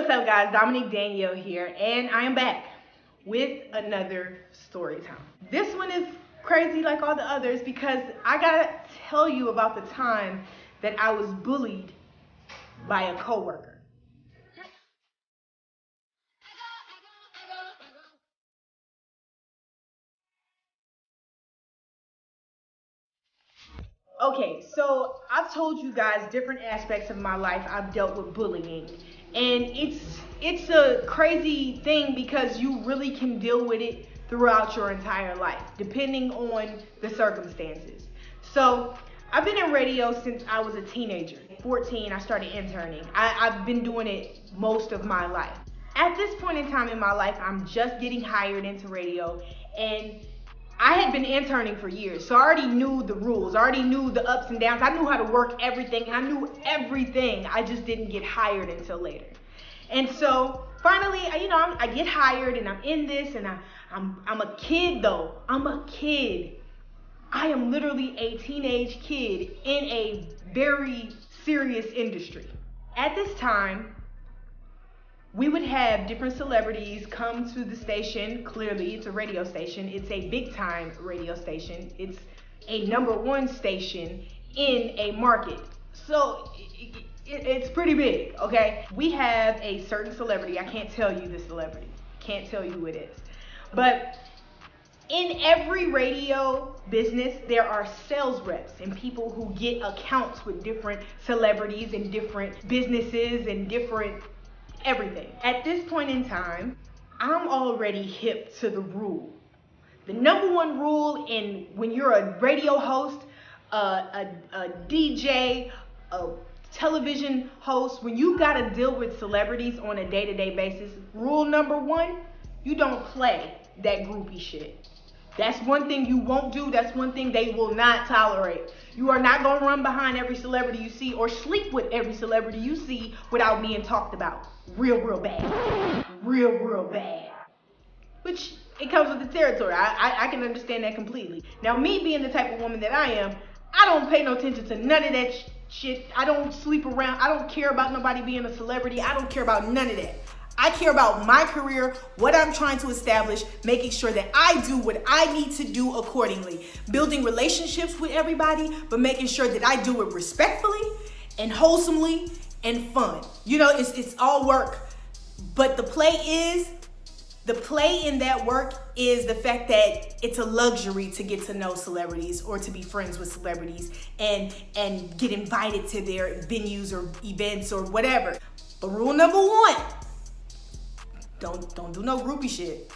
what's up guys, Dominique Danielle here, and I am back with another story time. This one is crazy like all the others because I gotta tell you about the time that I was bullied by a coworker. Okay, so I've told you guys different aspects of my life I've dealt with bullying, and it's a crazy thing because you really can deal with it throughout your entire life, depending on the circumstances. So I've been in radio since I was a teenager. 14, I started interning. I've been doing it most of my life. At this point in time in my life, I'm just getting hired into radio, and I had been interning for years, so I already knew the rules. I already knew the ups and downs. I knew how to work everything. I knew everything. I just didn't get hired until later. And so finally, I get hired, and I'm in this, and I'm a kid though. I'm a kid. I am literally a teenage kid in a very serious industry. At this time, we would have different celebrities come to the station. Clearly, it's a radio station. It's a big time radio station. It's a #1 station in a market. So it's pretty big, okay? We have a certain celebrity. I can't tell you the celebrity. Can't tell you who it is. But in every radio business, there are sales reps and people who get accounts with different celebrities and different businesses and different everything. At this point in time, I'm already hip to the rule. The #1 rule when you're a radio host, a DJ, a television host, when you gotta deal with celebrities on a day-to-day basis, rule #1, you don't play that groupie shit. That's one thing you won't do. That's one thing they will not tolerate. You are not gonna run behind every celebrity you see or sleep with every celebrity you see without being talked about. Real bad. Real bad. Which, it comes with the territory. I can understand that completely. Now, me being the type of woman that I am, I don't pay no attention to none of that shit. I don't sleep around. I don't care about nobody being a celebrity. I don't care about none of that. I care about my career, what I'm trying to establish, making sure that I do what I need to do accordingly. Building relationships with everybody, but making sure that I do it respectfully and wholesomely and fun. It's all work. But the play in that work is the fact that it's a luxury to get to know celebrities or to be friends with celebrities and get invited to their venues or events or whatever. But rule #1, don't do no groupie shit.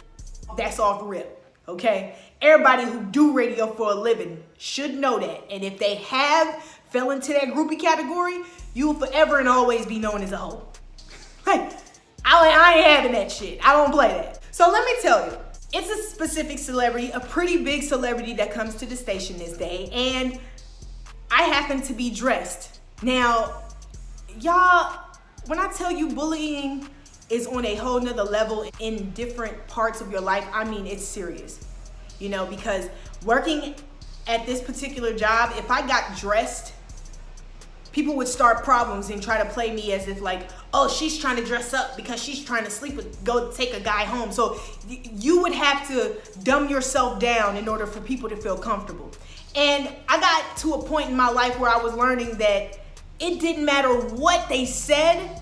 That's off the rip, okay? Everybody who do radio for a living should know that. And if they have fell into that groupie category, you will forever and always be known as a hoe. Like, I ain't having that shit. I don't play that. So let me tell you, it's a specific celebrity, a pretty big celebrity that comes to the station this day, and I happen to be dressed. Now, y'all, when I tell you bullying is on a whole nother level in different parts of your life, I mean, it's serious. Because working at this particular job, if I got dressed, people would start problems and try to play me as if like, oh, she's trying to dress up because she's trying to go take a guy home. So you would have to dumb yourself down in order for people to feel comfortable. And I got to a point in my life where I was learning that it didn't matter what they said,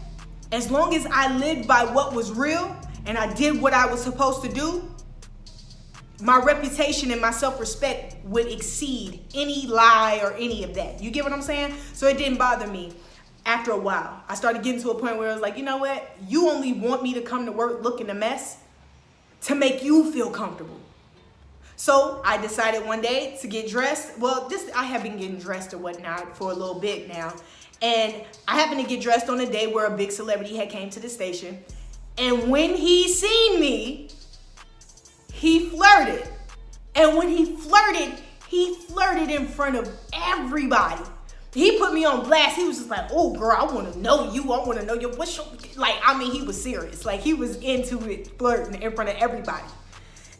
as long as I lived by what was real and I did what I was supposed to do, my reputation and my self-respect would exceed any lie or any of that. You get what I'm saying? So it didn't bother me. After a while, I started getting to a point where I was like, you know what? You only want me to come to work looking a mess to make you feel comfortable. So I decided one day to get dressed. Well, I have been getting dressed or whatnot for a little bit now. And I happened to get dressed on a day where a big celebrity had came to the station. And when he seen me, he flirted. And when he flirted in front of everybody. He put me on blast. He was just like, oh girl, I want to know you. I want to know you. He was serious. Like, he was into it, flirting in front of everybody.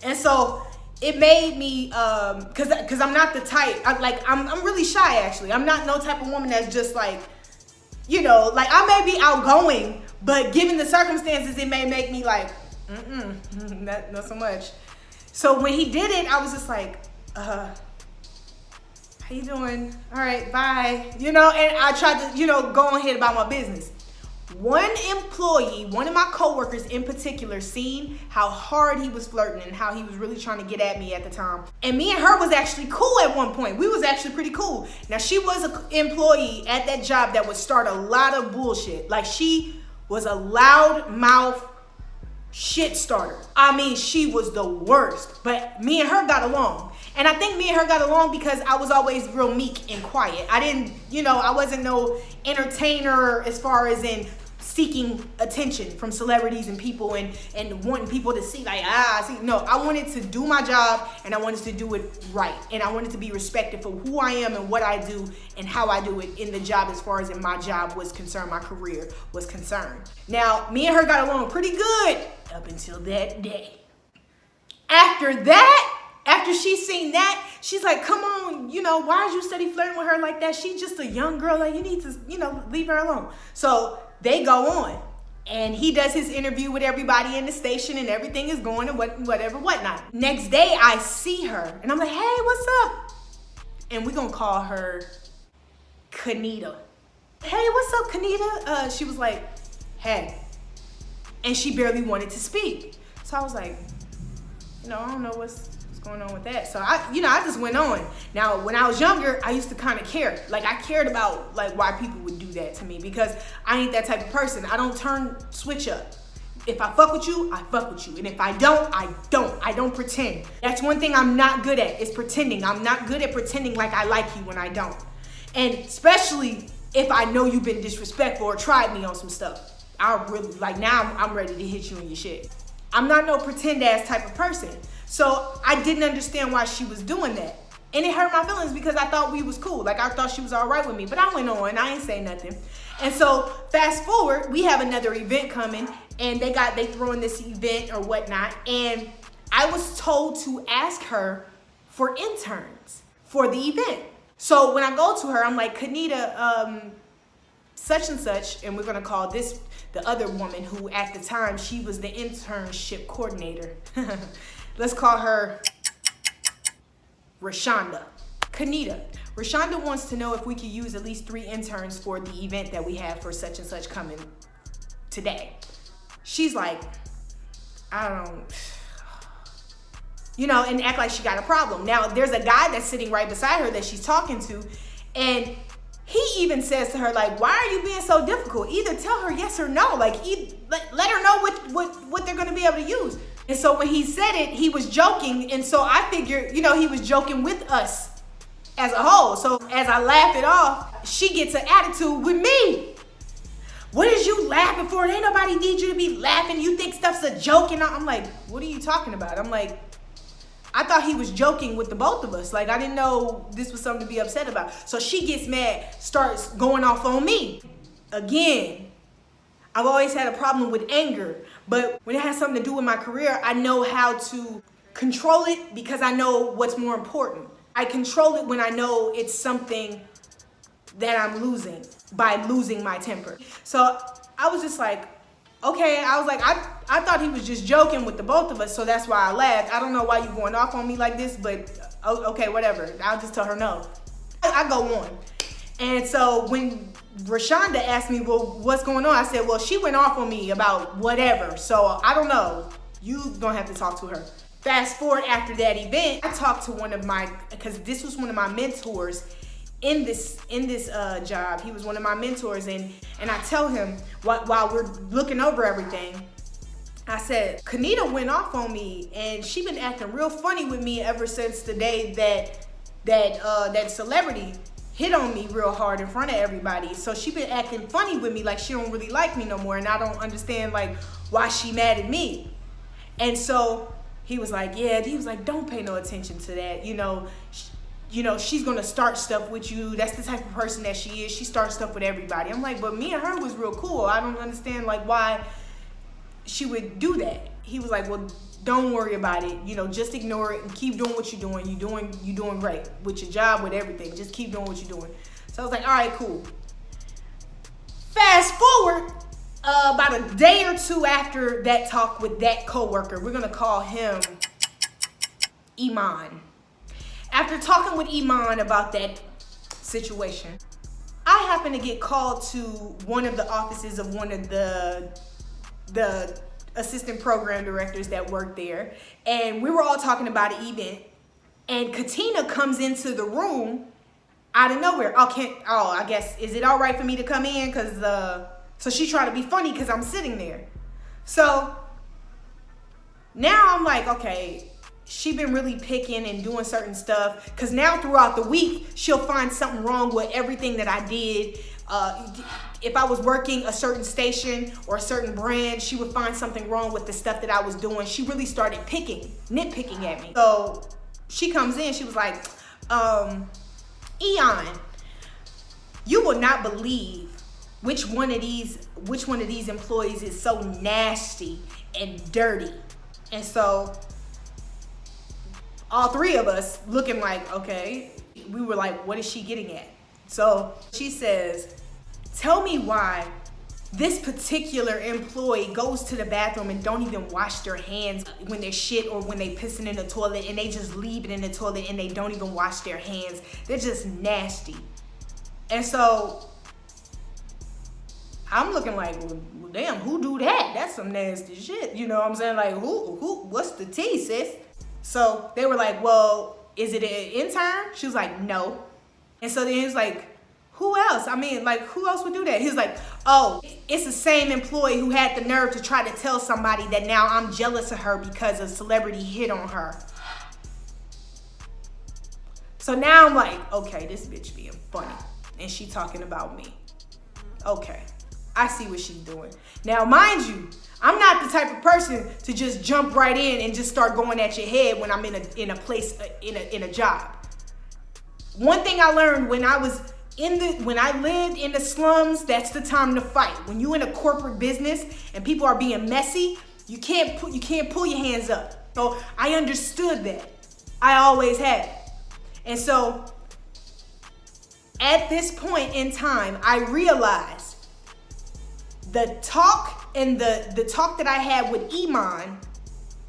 And so it made me, cause I'm not the type, I'm really shy actually. I'm not no type of woman that's just like, I may be outgoing, But given the circumstances, it may make me like, not so much. So when he did it, I was just like, how you doing? All right, bye. You know, and I tried to, you know, go ahead about my business. One employee, one of my coworkers in particular, seen how hard he was flirting and how he was really trying to get at me at the time. And me and her was actually cool at one point. We was actually pretty cool. Now, she was an employee at that job that would start a lot of bullshit. Like, she was a loud mouth shit starter. I mean, she was the worst. But me and her got along. And I think me and her got along because I was always real meek and quiet. I didn't, you know, I wasn't no entertainer as far as in seeking attention from celebrities and people and wanting people to see like, see. No, I wanted to do my job and I wanted to do it right. And I wanted to be respected for who I am and what I do and how I do it in the job as far as in my job was concerned, my career was concerned. Now, me and her got along pretty good up until that day. After she seen that, she's like, come on, you know, why are you steady flirting with her like that? She's just a young girl. Like, you need to, you know, leave her alone. So they go on. And he does his interview with everybody in the station and everything is going and whatnot. Next day, I see her. And I'm like, hey, what's up? And we're going to call her Kanita. Hey, what's up, Kanita? She was like, hey. And she barely wanted to speak. So I was like, you know, I don't know what's going on with that. So I just went on. Now, when I was younger, I used to kind of care. Like, I cared about like why people would do that to me because I ain't that type of person. I don't switch up. If I fuck with you, I fuck with you. And if I don't, I don't. I don't pretend. That's one thing I'm not good at is pretending. I'm not good at pretending like I like you when I don't. And especially if I know you've been disrespectful or tried me on some stuff. I really, like, now I'm ready to hit you in your shit. I'm not no pretend ass type of person. So I didn't understand why she was doing that. And it hurt my feelings because I thought we was cool. Like, I thought she was all right with me. But I went on. I ain't say nothing. And so fast forward, we have another event coming. And they throwing this event or whatnot. And I was told to ask her for interns for the event. So when I go to her, I'm like, Kanita, such and such. And we're going to call this the other woman who at the time, she was the internship coordinator. Let's call her Rashonda. Kanita. Rashonda wants to know if we could use at least 3 interns for the event that we have for such and such coming today. She's like, I don't, you know, and act like she got a problem. Now, there's a guy that's sitting right beside her that she's talking to, and he even says to her, like, why are you being so difficult? Either tell her yes or no. Like, let her know what they're going to be able to use. And so when he said it, he was joking. And so I figured, you know, he was joking with us as a whole. So as I laugh it off, she gets an attitude with me. What is you laughing for? Ain't nobody need you to be laughing. You think stuff's a joke? And I'm like, what are you talking about? I'm like, I thought he was joking with the both of us. Like, I didn't know this was something to be upset about. So she gets mad, starts going off on me. Again, I've always had a problem with anger. But when it has something to do with my career, I know how to control it because I know what's more important. I control it when I know it's something that I'm losing by losing my temper. So I was just like, okay, I was like, I thought he was just joking with the both of us, so that's why I laughed. I don't know why you going off on me like this, but okay, whatever. I'll just tell her no. I go on. And so when Rashonda asked me, well, what's going on? I said, well, she went off on me about whatever, so I don't know. You gonna have to talk to her. Fast forward after that event, I talked to one of my, because this was one of my mentors in this job. He was one of my mentors, and I tell him while we're looking over everything, I said, Kanita went off on me, and she been acting real funny with me ever since the day that celebrity hit on me real hard in front of everybody. So she been acting funny with me, like she don't really like me no more, and I don't understand like why she mad at me. And so he was like, yeah, he was like, don't pay no attention to that. You know, she's gonna start stuff with you. That's the type of person that she is. She starts stuff with everybody. I'm like, but me and her was real cool. I don't understand like why she would do that. He was like, well, don't worry about it. You know, just ignore it and keep doing what you're doing. You're doing great with your job, with everything. Just keep doing what you're doing. So I was like, all right, cool. Fast forward, about a day or two after that talk with that coworker, we're gonna call him Eman. After talking with Eman about that situation, I happened to get called to one of the offices of one of the assistant program directors that worked there, and we were all talking about an event, and Katina comes into the room out of nowhere. I guess, is it all right for me to come in? So she tried to be funny because I'm sitting there. So now I'm like, okay, she been really picking and doing certain stuff, because now throughout the week, she'll find something wrong with everything that I did. If I was working a certain station or a certain brand, she would find something wrong with the stuff that I was doing. She really started nitpicking at me. So she comes in, she was like, Eon, you will not believe which one of these employees is so nasty and dirty. And so all three of us looking like, okay, we were like, what is she getting at? So she says, tell me why this particular employee goes to the bathroom and don't even wash their hands when they shit or when they pissing in the toilet, and they just leave it in the toilet and they don't even wash their hands. They're just nasty. And so I'm looking like, well, damn, who do that? That's some nasty shit. You know what I'm saying? Like, who, what's the tea, sis? So they were like, well, is it an intern? She was like, no. And so then he was like, who else? I mean, like, who else would do that? He was like, oh, it's the same employee who had the nerve to try to tell somebody that now I'm jealous of her because a celebrity hit on her. So now I'm like, okay, this bitch being funny. And she talking about me. Okay, I see what she's doing. Now, mind you, I'm not the type of person to just jump right in and just start going at your head when I'm in a place, in a job. One thing I learned when I lived in the slums, that's the time to fight. When you in a corporate business and people are being messy, you can't pull your hands up. So I understood that. I always have. And so at this point in time, I realized the talk and the talk that I had with Eman,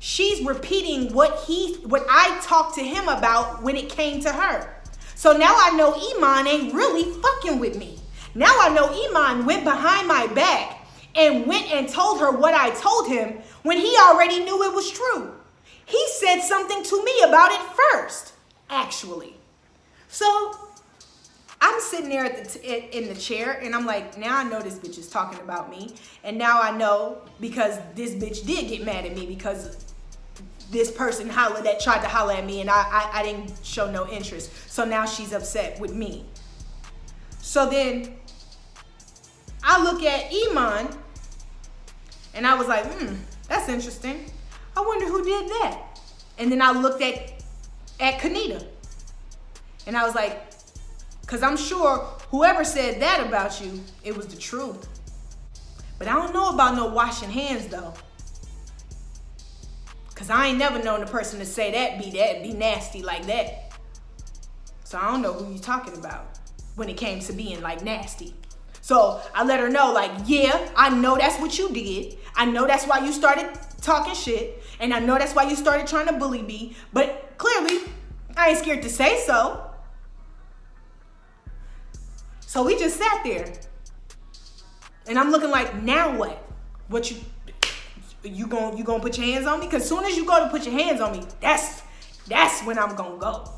she's repeating what I talked to him about when it came to her. So now I know Eman ain't really fucking with me. Now I know Eman went behind my back and went and told her what I told him when he already knew it was true. He said something to me about it first, actually. So I'm sitting there in the chair, and I'm like, now I know this bitch is talking about me. And now I know, because this bitch did get mad at me because this person tried to holler at me, and I didn't show no interest. So now she's upset with me. So then I look at Eman, and I was like, that's interesting. I wonder who did that. And then I looked at Kanita, and I was like, because I'm sure whoever said that about you, it was the truth. But I don't know about no washing hands, though. Because I ain't never known a person to say be nasty like that. So I don't know who you're talking about when it came to being like nasty. So I let her know, like, yeah, I know that's what you did. I know that's why you started talking shit. And I know that's why you started trying to bully me. But clearly, I ain't scared to say so. So we just sat there. And I'm looking like, now what? What you gonna put your hands on me? Because as soon as you go to put your hands on me, that's when I'm gonna go.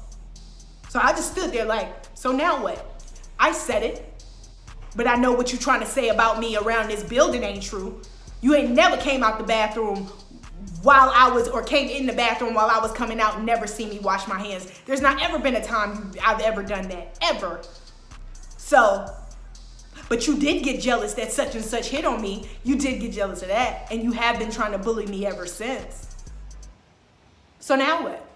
So I just stood there like, so now what? I said it, but I know what you're trying to say about me around this building ain't true. You ain't never came out the bathroom came in the bathroom while I was coming out and never seen me wash my hands. There's not ever been a time I've ever done that, ever. So, but you did get jealous that such and such hit on me. You did get jealous of that. And you have been trying to bully me ever since. So now what?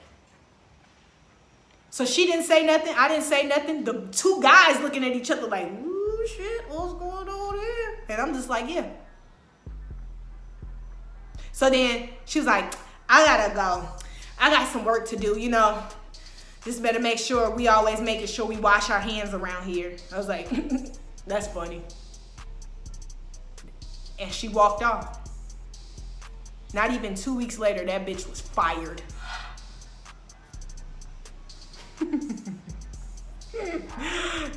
So she didn't say nothing. I didn't say nothing. The two guys looking at each other like, ooh, shit, what's going on here? And I'm just like, yeah. So then she was like, I gotta go. I got some work to do, you know. Just better make sure we always making sure we wash our hands around here. I was like, that's funny. And she walked off. Not even 2 weeks later, that bitch was fired.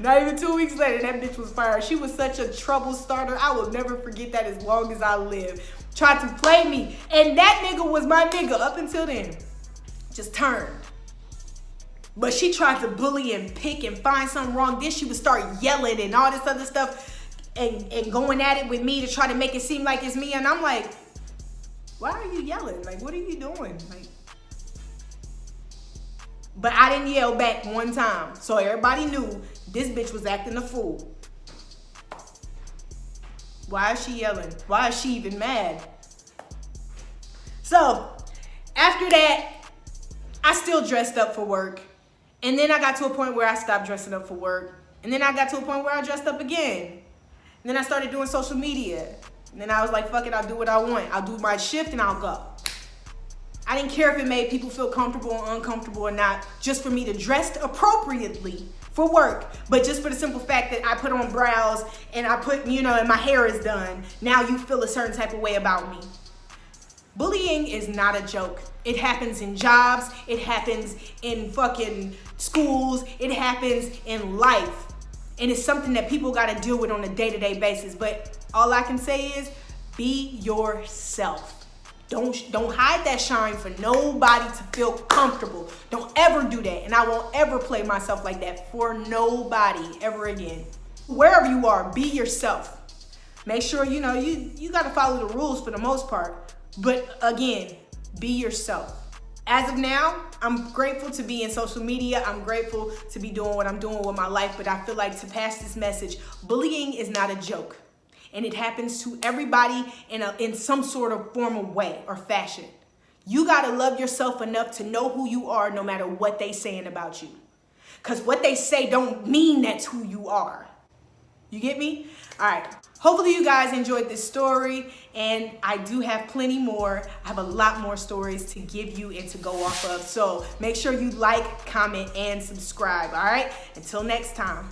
Not even 2 weeks later, that bitch was fired. She was such a trouble starter. I will never forget that as long as I live. Tried to play me. And that nigga was my nigga up until then. Just turned. But she tried to bully and pick and find something wrong. Then she would start yelling and all this other stuff and going at it with me to try to make it seem like it's me. And I'm like, why are you yelling? Like, what are you doing? Like, but I didn't yell back one time. So everybody knew this bitch was acting a fool. Why is she yelling? Why is she even mad? So after that, I still dressed up for work. And then I got to a point where I stopped dressing up for work. And then I got to a point where I dressed up again. And then I started doing social media. And then I was like, fuck it, I'll do what I want. I'll do my shift and I'll go. I didn't care if it made people feel comfortable or uncomfortable or not, just for me to dress appropriately for work. But just for the simple fact that I put on brows and I put, and my hair is done, now you feel a certain type of way about me. Bullying is not a joke. It happens in jobs, it happens in fucking schools, it happens in life. And it's something that people gotta deal with on a day-to-day basis. But all I can say is, be yourself. Don't hide that shine for nobody to feel comfortable. Don't ever do that. And I won't ever play myself like that for nobody ever again. Wherever you are, be yourself. Make sure, you gotta follow the rules for the most part. But again, be yourself. As of now, I'm grateful to be in social media. I'm grateful to be doing what I'm doing with my life. But I feel like to pass this message, bullying is not a joke. And it happens to everybody in some sort of formal way or fashion. You gotta love yourself enough to know who you are no matter what they saying about you. Because what they say don't mean that's who you are. You get me? All right. Hopefully you guys enjoyed this story, and I do have plenty more. I have a lot more stories to give you and to go off of. So make sure you like, comment, and subscribe, all right? Until next time.